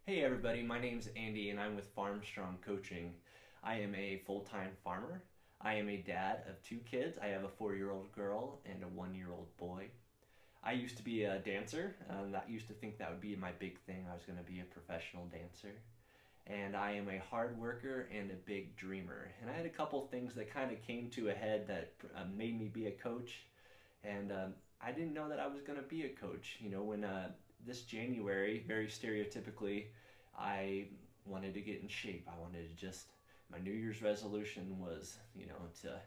Hey everybody, my name's Andy and I'm with Farmstrong Coaching. I am a full-time farmer. I am a dad of two kids. I have a 4-year-old girl and a 1-year-old boy. I used to be a dancer. I used to think that would be my big thing. I was going to be a professional dancer. And I am a hard worker and a big dreamer. And I had a couple things that kind of came to a head that made me be a coach. And I didn't know that I was going to be a coach. When this January, very stereotypically, I wanted to get in shape. I wanted to just, my New Year's resolution was, to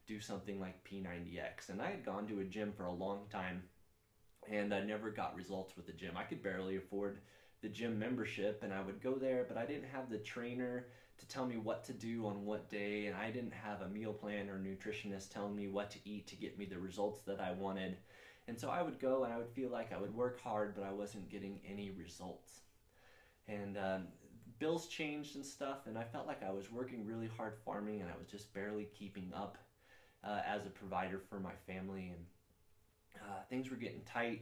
do something like P90X. And I had gone to a gym for a long time and I never got results with the gym. I could barely afford the gym membership and I would go there, but I didn't have the trainer to tell me what to do on what day, and I didn't have a meal plan or nutritionist telling me what to eat to get me the results that I wanted. And so I would go and I would feel like I would work hard, but I wasn't getting any results. And bills changed and stuff, and I felt like I was working really hard farming and I was just barely keeping up as a provider for my family. And things were getting tight.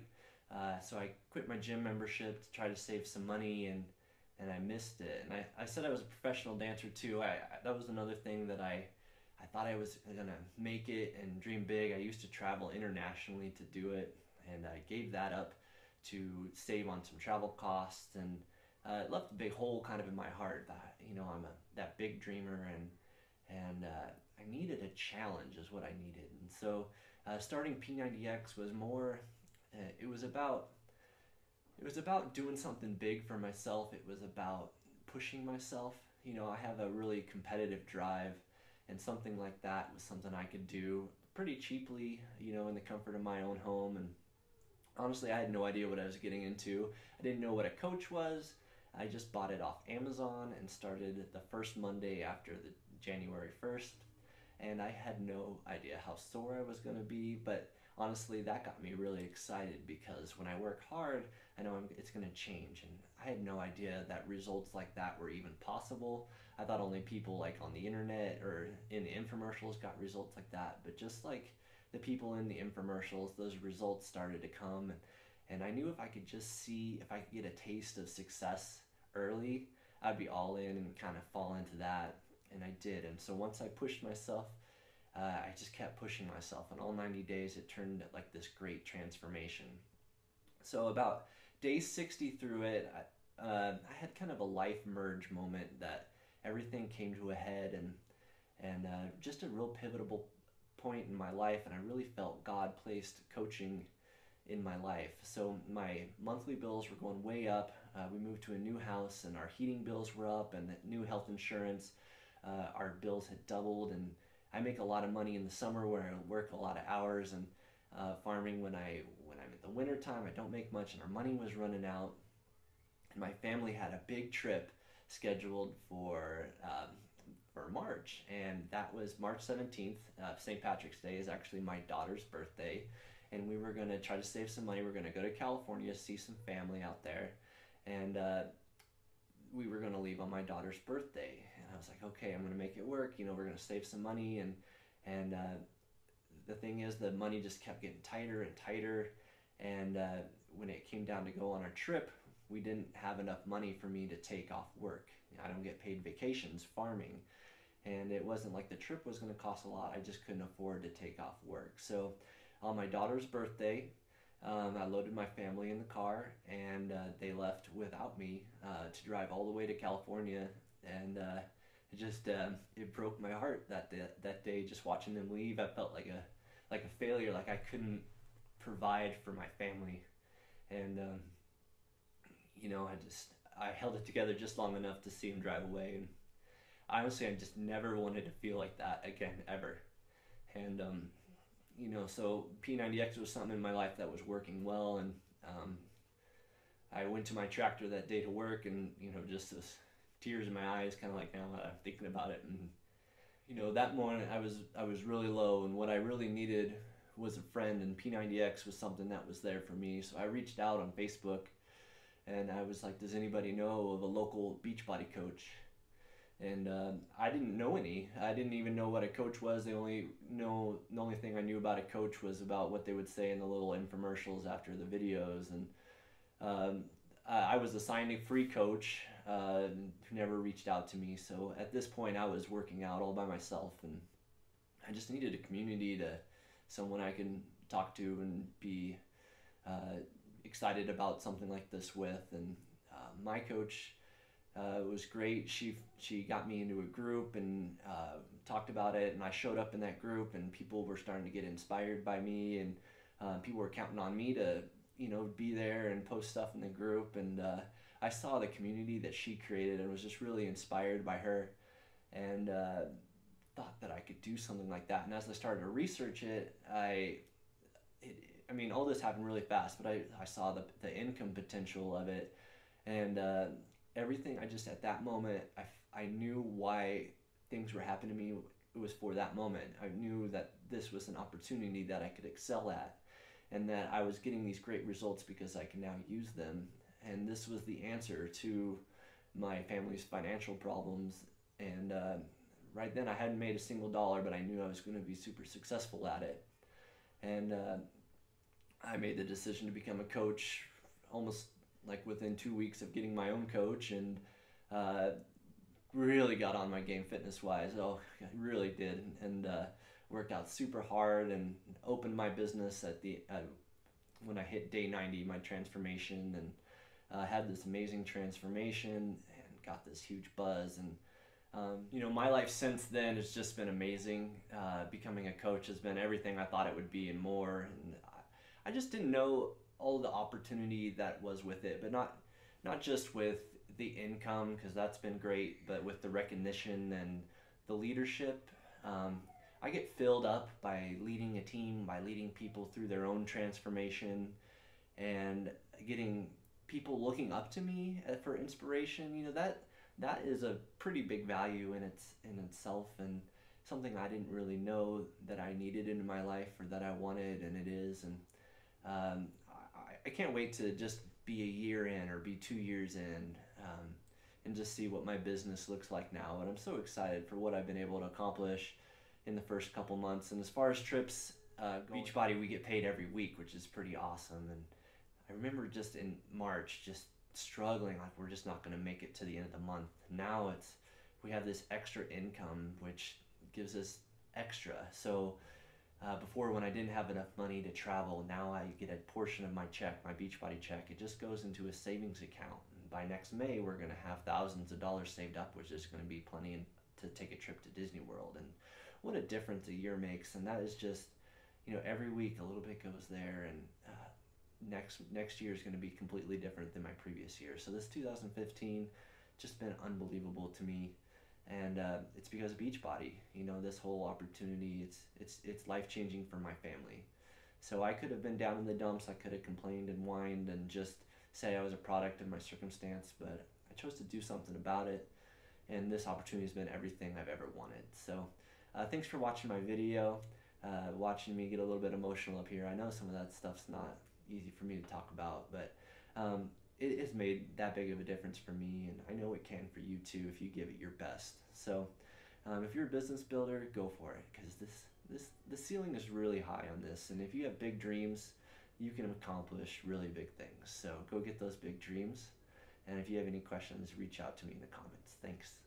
So I quit my gym membership to try to save some money, and I missed it. And I said I was a professional dancer too. That was another thing that I thought I was gonna make it and dream big. I used to travel internationally to do it, and I gave that up to save on some travel costs, and it left a big hole kind of in my heart that I'm that big dreamer, and I needed a challenge is what I needed. And so starting P90X was more. It was about doing something big for myself. It was about pushing myself. I have a really competitive drive, and something like that was something I could do pretty cheaply, in the comfort of my own home. And honestly, I had no idea what I was getting into. I didn't know what a coach was. I just bought it off Amazon and started the first Monday after the January 1st. And I had no idea how sore I was going to be, but honestly, that got me really excited because when I work hard, I know it's going to change. And I had no idea that results like that were even possible. I thought only people like on the internet or in the infomercials got results like that, but just like the people in the infomercials, those results started to come. And I knew if I could just see if I could get a taste of success early, I'd be all in and kind of fall into that. And I did. And so once I pushed myself, I just kept pushing myself, and all 90 days it turned like this great transformation. So about day 60 through it, I had kind of a life merge moment that everything came to a head, and just a real pivotal point in my life, and I really felt God placed coaching in my life. So my monthly bills were going way up. We moved to a new house, and our heating bills were up, and the new health insurance. Our bills had doubled, and I make a lot of money in the summer where I work a lot of hours, and farming when I'm in the winter time I don't make much, and our money was running out. And my family had a big trip scheduled for March, and that was March 17th. St. Patrick's Day is actually my daughter's birthday, and we were gonna try to save some money. We're gonna go to California, see some family out there, and we were going to leave on my daughter's birthday. And I was like, okay, I'm going to make it work. We're going to save some money. And the thing is, the money just kept getting tighter and tighter. And when it came down to go on our trip, we didn't have enough money for me to take off work. I don't get paid vacations farming. And it wasn't like the trip was going to cost a lot. I just couldn't afford to take off work. So on my daughter's birthday, I loaded my family in the car, and they left without me to drive all the way to California. And it broke my heart that day. Just watching them leave, I felt like a failure, like I couldn't provide for my family. And I held it together just long enough to see them drive away. And honestly, I just never wanted to feel like that again, ever. And so P90X was something in my life that was working well, and I went to my tractor that day to work, and just this tears in my eyes, kind of like now I'm thinking about it. And that morning I was really low, and what I really needed was a friend, and P90X was something that was there for me. So I reached out on Facebook, and I was like, does anybody know of a local Beachbody coach? And I didn't know any. I didn't even know what a coach was. The only thing I knew about a coach was about what they would say in the little infomercials after the videos. And I was assigned a free coach who never reached out to me. So at this point, I was working out all by myself, and I just needed a community, to someone I can talk to and be uh, excited about something like this with. And my coach was great. She got me into a group and talked about it, and I showed up in that group, and people were starting to get inspired by me, and people were counting on me to be there and post stuff in the group. And I saw the community that she created and was just really inspired by her, and thought that I could do something like that. And as I started to research it, I mean, all this happened really fast, but I saw the income potential of it, and everything. I just, at that moment, I knew why things were happening to me. It was for that moment. I knew that this was an opportunity that I could excel at, and that I was getting these great results because I can now use them. And this was the answer to my family's financial problems. And right then, I hadn't made a single dollar, but I knew I was going to be super successful at it. And I made the decision to become a coach almost like within 2 weeks of getting my own coach, and really got on my game fitness wise. Oh, I really did, and worked out super hard, and opened my business when I hit day 90, my transformation, and had this amazing transformation and got this huge buzz. And my life since then has just been amazing. Becoming a coach has been everything I thought it would be and more. And I just didn't know all the opportunity that was with it, but not just with the income, because that's been great, but with the recognition and the leadership. I get filled up by leading a team, by leading people through their own transformation, and getting people looking up to me for inspiration. That is a pretty big value in itself, and something I didn't really know that I needed in my life, or that I wanted, and it is. And I can't wait to just be a year in or be 2 years in, and just see what my business looks like now. And I'm so excited for what I've been able to accomplish in the first couple months. And as far as trips, Beachbody, we get paid every week, which is pretty awesome. And I remember just in March, just struggling, like we're just not going to make it to the end of the month. Now we have this extra income, which gives us extra. So before, when I didn't have enough money to travel, now I get a portion of my check, my Beachbody check. It just goes into a savings account. And by next May, we're going to have thousands of dollars saved up, which is going to be plenty to take a trip to Disney World. And what a difference a year makes. And that is just, every week a little bit goes there. And next year is going to be completely different than my previous year. So this 2015 just been unbelievable to me. And it's because of Beachbody. This whole opportunity, it's life-changing for my family. So I could have been down in the dumps. I could have complained and whined and just say I was a product of my circumstance, but I chose to do something about it, and this opportunity has been everything I've ever wanted. So thanks for watching my video, watching me get a little bit emotional up here. I know some of that stuff's not easy for me to talk about, but it has made that big of a difference for me, and I know it can for you too if you give it your best. So if you're a business builder, go for it, because the ceiling is really high on this, and if you have big dreams, you can accomplish really big things. So go get those big dreams, and if you have any questions, reach out to me in the comments. Thanks.